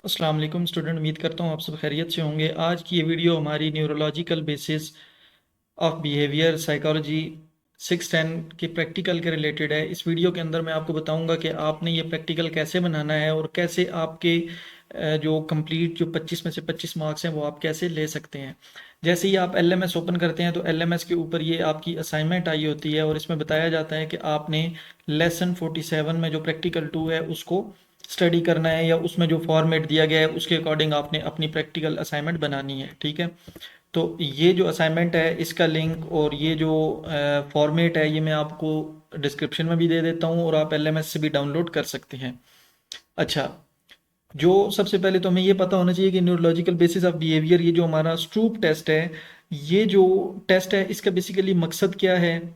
अस्सलाम वालेकुम स्टूडेंट, उम्मीद करता हूँ आप सब खैरियत से होंगे। आज की ये वीडियो हमारी neurological basis of behaviour psychology 610 के प्रैक्टिकल के रिलेटेड है। इस वीडियो के अंदर मैं आपको बताऊंगा कि आपने ये प्रैक्टिकल कैसे बनाना है और कैसे आपके जो कंप्लीट जो 25 में से 25 मार्क्स हैं वो आप कैसे ले सकते हैं। जैसे ही आप एलएमएस ओपन करते हैं तो एलएमएस के ऊपर ये आपकी असाइनमेंट आई होती है और इसमें बताया जाता है कि आपने लेसन 47 में जो प्रैक्टिकल 2 है उसको स्टडी करना है, या उसमें जो फॉर्मेट दिया गया है उसके अकॉर्डिंग आपने अपनी प्रैक्टिकल असाइनमेंट बनानी है। ठीक है, तो ये जो असाइनमेंट है इसका लिंक और ये जो फॉर्मेट है ये मैं आपको डिस्क्रिप्शन में भी दे देता हूँ और आप एलएमएस से भी डाउनलोड कर सकते हैं। अच्छा, जो सबसे पहले तो हमें ये पता होना चाहिए कि न्यूरोलॉजिकल बेसिस ऑफ बिहेवियर, ये जो हमारा स्ट्रूप टेस्ट है, ये जो टेस्ट है इसका बेसिकली मकसद क्या है,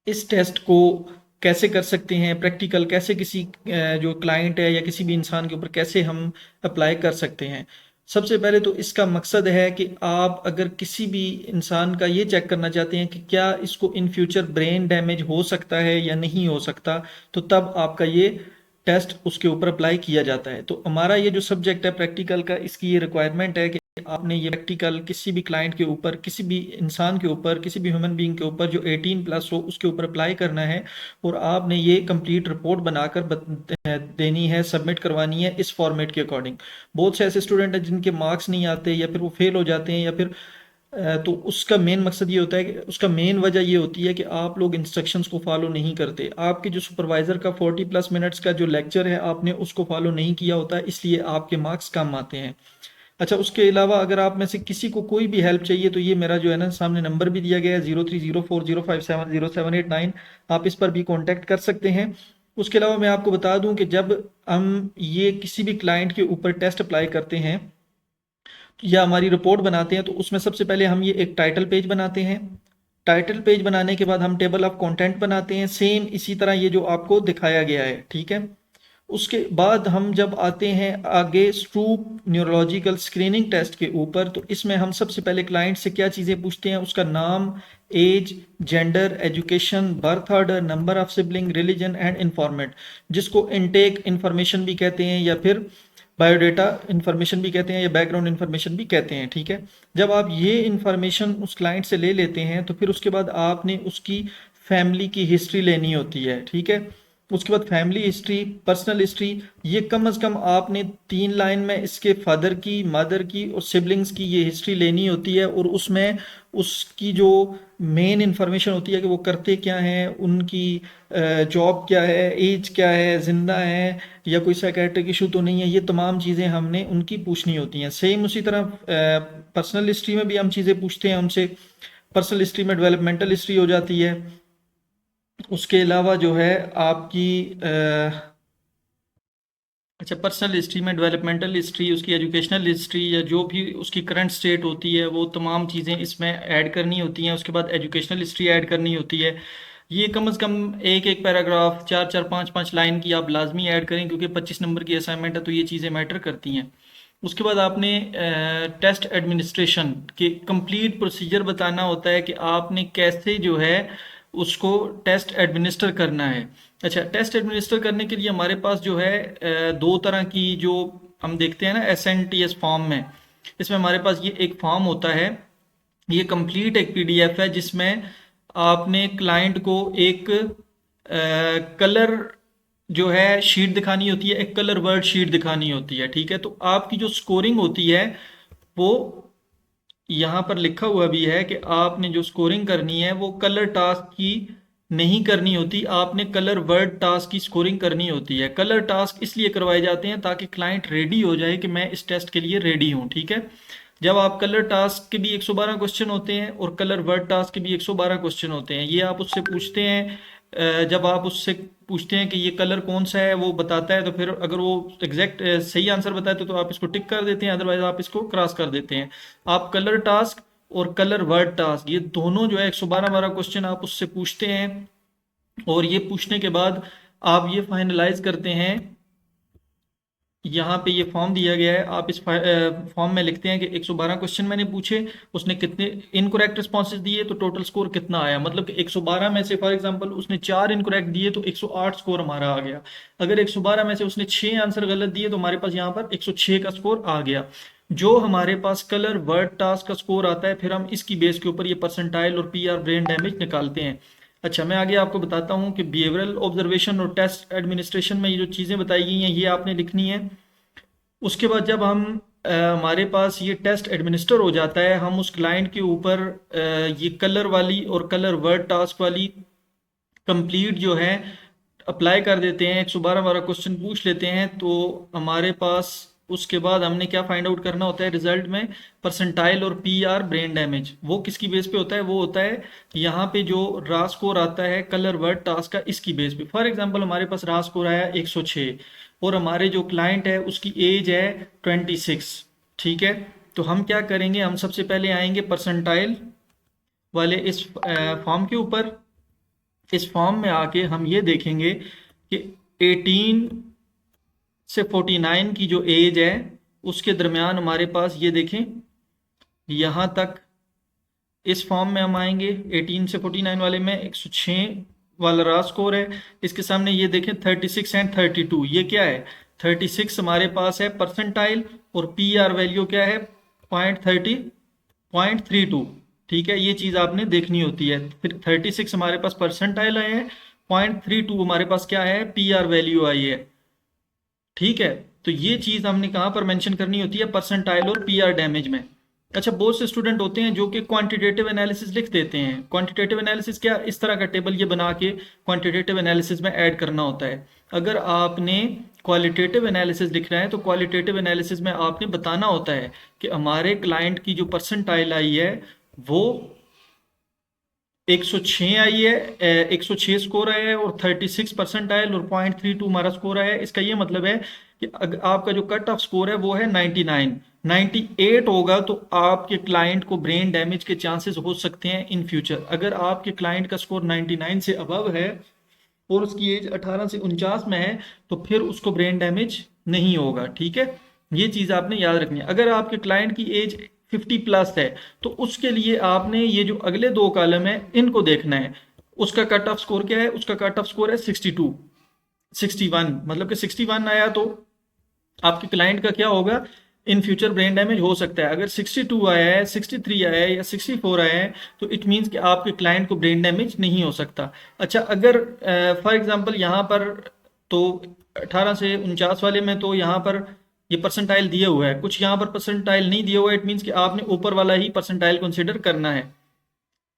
इस टेस्ट को कैसे कर सकते हैं, प्रैक्टिकल कैसे किसी जो क्लाइंट है या किसी भी इंसान के ऊपर कैसे हम अप्लाई कर सकते हैं। सबसे पहले तो इसका मकसद है कि आप अगर किसी भी इंसान का ये चेक करना चाहते हैं कि क्या इसको इन फ्यूचर ब्रेन डैमेज हो सकता है या नहीं हो सकता, तो तब आपका ये टेस्ट उसके ऊपर अप्लाई किया जाता है। तो हमारा ये जो सब्जेक्ट है प्रैक्टिकल का, इसकी ये रिक्वायरमेंट है कि आपने ये प्रैक्टिकल किसी भी क्लाइंट के ऊपर, किसी भी इंसान के ऊपर, किसी भी ह्यूमन बीइंग के ऊपर जो 18 प्लस हो उसके ऊपर अप्लाई करना है और आपने ये कंप्लीट रिपोर्ट बनाकर देनी है, सबमिट करवानी है इस फॉर्मेट के अकॉर्डिंग। बहुत से ऐसे स्टूडेंट हैं जिनके मार्क्स नहीं आते या फिर वो फेल हो जाते हैं, या फिर तो उसका मेन मकसद ये होता है कि उसका मेन वजह ये होती है कि आप लोग इंस्ट्रक्शंस को फॉलो नहीं करते। आपके जो सुपरवाइजर का 40 प्लस मिनट्स का जो लेक्चर है आपने उसको फॉलो नहीं किया होता है, इसलिए आपके मार्क्स कम आते हैं। अच्छा, उसके अलावा अगर आप में से किसी को कोई भी हेल्प चाहिए तो ये मेरा जो है ना सामने नंबर भी दिया गया है 0304057079, आप इस पर भी कांटेक्ट कर सकते हैं। उसके अलावा मैं आपको बता दूं कि जब हम ये किसी भी क्लाइंट के ऊपर टेस्ट अप्लाई करते हैं या हमारी रिपोर्ट बनाते हैं तो उसमें सबसे पहले हम ये एक टाइटल पेज बनाते हैं। टाइटल पेज बनाने के बाद हम टेबल ऑफ कंटेंट बनाते हैं, सेम इसी तरह ये जो आपको दिखाया गया है। ठीक है, उसके बाद हम जब आते हैं आगे स्ट्रूप न्यूरोलॉजिकल स्क्रीनिंग टेस्ट के ऊपर, तो इसमें हम सबसे पहले क्लाइंट से क्या चीज़ें पूछते हैं, उसका नाम, age, gender, education, birth order, number of sibling, religion and informant, जिसको इनटेक इन्फॉर्मेशन भी कहते हैं या फिर बायोडेटा इन्फॉर्मेशन भी कहते हैं या बैकग्राउंड इन्फॉर्मेशन भी कहते हैं। ठीक है, जब आप ये इन्फॉर्मेशन उस क्लाइंट से ले लेते हैं तो फिर उसके बाद आपने उसकी फैमिली की हिस्ट्री लेनी होती है। ठीक है, उसके बाद फैमिली हिस्ट्री, पर्सनल हिस्ट्री, ये कम अज़ कम आपने 3 लाइन में इसके फादर की, मदर की और सिबलिंग्स की ये हिस्ट्री लेनी होती है और उसमें उसकी जो मेन इंफॉर्मेशन होती है कि वो करते क्या हैं, उनकी जॉब क्या है, एज क्या है, जिंदा है या कोई साइकेट्रिक इशू तो नहीं है, ये तमाम चीज़ें हमने उनकी पूछनी होती हैं। सेम उसी तरह पर्सनल हिस्ट्री में भी हम चीज़ें पूछते हैं उनसे। पर्सनल हिस्ट्री में डेवलपमेंटल हिस्ट्री हो जाती है। उसके अलावा जो है आपकी अच्छा, पर्सनल हिस्ट्री में डेवलपमेंटल हिस्ट्री, उसकी एजुकेशनल हिस्ट्री या जो भी उसकी करंट स्टेट होती है वो तमाम चीज़ें इसमें ऐड करनी होती हैं। उसके बाद एजुकेशनल हिस्ट्री ऐड करनी होती है। ये कम से कम एक एक पैराग्राफ, चार चार पाँच पाँच लाइन की आप लाजमी ऐड करें, क्योंकि 25 नंबर की असाइनमेंट है तो ये चीज़ें मैटर करती हैं। उसके बाद आपने टेस्ट एडमिनिस्ट्रेशन के कंप्लीट प्रोसीजर बताना होता है कि आपने कैसे जो है उसको टेस्ट एडमिनिस्टर करना है। अच्छा, टेस्ट एडमिनिस्टर करने के लिए हमारे पास जो है दो तरह की जो हम देखते हैं ना SNTS फॉर्म में, इसमें हमारे पास ये एक फॉर्म होता है, ये कंप्लीट एक PDF है जिसमें आपने क्लाइंट को एक कलर जो है शीट दिखानी होती है, एक कलर वर्ड शीट दिखानी होती है। ठीक है, तो आपकी जो स्कोरिंग होती है वो यहाँ पर लिखा हुआ भी है कि आपने जो स्कोरिंग करनी है वो कलर टास्क की नहीं करनी होती, आपने कलर वर्ड टास्क की स्कोरिंग करनी होती है। कलर टास्क इसलिए करवाए जाते हैं ताकि क्लाइंट रेडी हो जाए कि मैं इस टेस्ट के लिए रेडी हूँ। ठीक है, जब आप कलर टास्क के भी 112 क्वेश्चन होते हैं और कलर वर्ड टास्क के भी 112 क्वेश्चन होते हैं, ये आप उससे पूछते हैं। जब आप उससे पूछते हैं कि ये कलर कौन सा है वो बताता है, तो फिर अगर वो एग्जैक्ट सही आंसर बताए तो आप इसको टिक कर देते हैं, अदरवाइज आप इसको क्रॉस कर देते हैं। आप कलर टास्क और कलर वर्ड टास्क ये दोनों जो है 112 क्वेश्चन आप उससे पूछते हैं और ये पूछने के बाद आप ये फाइनलाइज करते हैं यहाँ पे ये फॉर्म दिया गया है, आप इस फॉर्म में लिखते हैं कि 112 क्वेश्चन मैंने पूछे, उसने कितने इनकरेक्ट रिस्पॉन्सेज दिए, तो टोटल स्कोर कितना आया। मतलब कि 112 में से फॉर एग्जांपल उसने 4 इनकरेक्ट दिए तो 108 स्कोर हमारा आ गया। अगर 112 में से उसने 6 आंसर गलत दिए तो हमारे पास यहाँ पर 106 का स्कोर आ गया। जो हमारे पास कलर वर्ड टास्क का स्कोर आता है, फिर हम इसकी बेस के ऊपर ये परसेंटाइल और पीआर ब्रेन डैमेज निकालते हैं। अच्छा, मैं आगे आपको बताता हूँ कि बिहेवियरल ऑब्जर्वेशन और टेस्ट एडमिनिस्ट्रेशन में ये जो चीज़ें बताई गई हैं ये आपने लिखनी है। उसके बाद जब हम हमारे पास ये टेस्ट एडमिनिस्टर हो जाता है, हम उस क्लाइंट के ऊपर ये कलर वाली और कलर वर्ड टास्क वाली कंप्लीट जो है अप्लाई कर देते हैं, 112 हमारा क्वेश्चन पूछ लेते हैं, तो हमारे पास उसके बाद हमने क्या फाइंड आउट करना होता है रिजल्ट में, परसेंटाइल और पीआर ब्रेन डैमेज। वो किसकी बेस पे होता है, वो होता है यहाँ पे जो रा स्कोर आता है कलर वर्ड टास्क का, इसकी बेस पे। फॉर एग्जांपल हमारे पास रा स्कोर आया 106 और हमारे जो क्लाइंट है उसकी एज है 26, ठीक है। तो हम क्या करेंगे, हम सबसे पहले आएंगे परसेंटाइल वाले इस फॉर्म के ऊपर। इस फॉर्म में आके हम ये देखेंगे कि 18 से 49 की जो एज है उसके दरमियान हमारे पास ये देखें यहाँ तक। इस फॉर्म में हम आएंगे 18 से 49 वाले में 106 वाला रा स्कोर है। इसके सामने ये देखें 36 एंड 32, ये क्या है, 36 हमारे पास है परसेंटाइल और पी आर वैल्यू क्या है 0.32, ठीक है। ये चीज़ आपने देखनी होती है। फिर 36 हमारे पास परसेंटाइल आए हैं, 0.32 हमारे पास क्या है पी आर वैल्यू आई है, ठीक है। तो ये चीज़ हमने कहाँ पर मेंशन करनी होती है, परसेंटाइल और पीआर डैमेज में। अच्छा, बहुत से स्टूडेंट होते हैं जो कि क्वांटिटेटिव एनालिसिस लिख देते हैं। क्वांटिटेटिव एनालिसिस क्या, इस तरह का टेबल ये बना के क्वांटिटेटिव एनालिसिस में ऐड करना होता है। अगर आपने क्वालिटेटिव एनालिसिस लिखना है तो क्वालिटेटिव एनालिसिस में आपने बताना होता है कि हमारे क्लाइंट की जो परसेंटाइल आई है वो 106 आई है, 106 स्कोर आया है और 36 परसेंटाइल और 0.32 हमारा स्कोर आया है। इसका ये मतलब है कि आपका जो कट ऑफ स्कोर है वो है 99। 98 होगा तो आपके क्लाइंट को ब्रेन डैमेज के चांसेस हो सकते हैं इन फ्यूचर। अगर आपके क्लाइंट का स्कोर 99 से अबव है और उसकी एज 18 से 49 में है तो फिर उसको ब्रेन डैमेज नहीं होगा, ठीक है। ये चीज़ आपने याद रखनी है। अगर आपके क्लाइंट की एज 50 प्लस है तो उसके लिए आपने ये जो अगले दो कॉलम है इनको देखना है। उसका कट ऑफ स्कोर क्या है, उसका कट ऑफ स्कोर है 62, 61, मतलब कि 61 आया तो आपके क्लाइंट का क्या होगा, इन फ्यूचर ब्रेन डैमेज हो सकता है। अगर 62 आया है, 63 आया है या 64 आया है तो इट मीन्स कि आपके क्लाइंट को ब्रेन डैमेज नहीं हो सकता। अच्छा, अगर फॉर एग्जांपल यहाँ पर तो 18 से 49 वाले में तो यहाँ पर ये परसेंटाइल दिया हुआ है, कुछ यहाँ पर परसेंटाइल नहीं दिया हुआ है, इट मीन्स कि आपने ऊपर वाला ही परसेंटाइल कंसिडर करना है।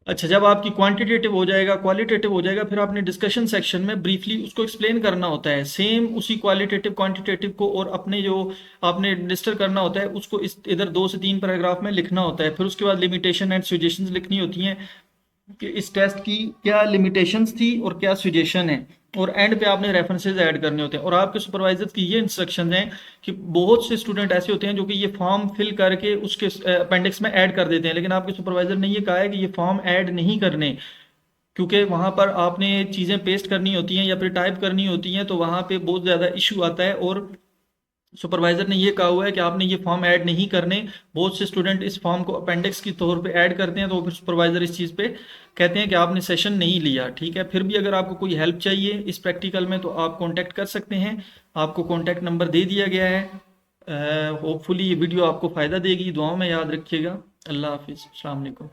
अच्छा, जब आपकी क्वांटिटेटिव हो जाएगा, क्वालिटेटिव हो जाएगा, फिर आपने डिस्कशन सेक्शन में ब्रीफली उसको एक्सप्लेन करना होता है। सेम उसी क्वालिटेटिव क्वांटिटेटिव को और अपने जो आपने रजिस्टर करना होता है उसको इस इधर 2 से 3 पैराग्राफ में लिखना होता है। फिर उसके बाद लिमिटेशन एंड सजेशंस लिखनी होती हैं कि इस टेस्ट की क्या लिमिटेशंस थी और क्या सजेशन है, और एंड पे आपने रेफरेंसेस ऐड करने होते हैं। और आपके सुपरवाइजर की ये इंस्ट्रक्शन हैं कि बहुत से स्टूडेंट ऐसे होते हैं जो कि ये फॉर्म फिल करके उसके अपेंडिक्स में ऐड कर देते हैं, लेकिन आपके सुपरवाइजर ने ये कहा है कि ये फॉर्म ऐड नहीं करने, क्योंकि वहाँ पर आपने चीज़ें पेस्ट करनी होती हैं या फिर टाइप करनी होती हैं तो वहाँ पे बहुत ज़्यादा इशू आता है। और सुपरवाइजर ने ये कहा हुआ है कि आपने ये फॉर्म ऐड नहीं करने। बहुत से स्टूडेंट इस फॉर्म को अपेंडिक्स की तौर पे ऐड करते हैं तो फिर सुपरवाइजर इस चीज़ पे कहते हैं कि आपने सेशन नहीं लिया, ठीक है। फिर भी अगर आपको कोई हेल्प चाहिए इस प्रैक्टिकल में तो आप कांटेक्ट कर सकते हैं। आपको कांटेक्ट नंबर दे दिया गया है। होपफुली ये वीडियो आपको फ़ायदा देगी। दुआओं में याद रखिएगा। अल्लाह हाफिज़, अस्सलाम वालेकुम।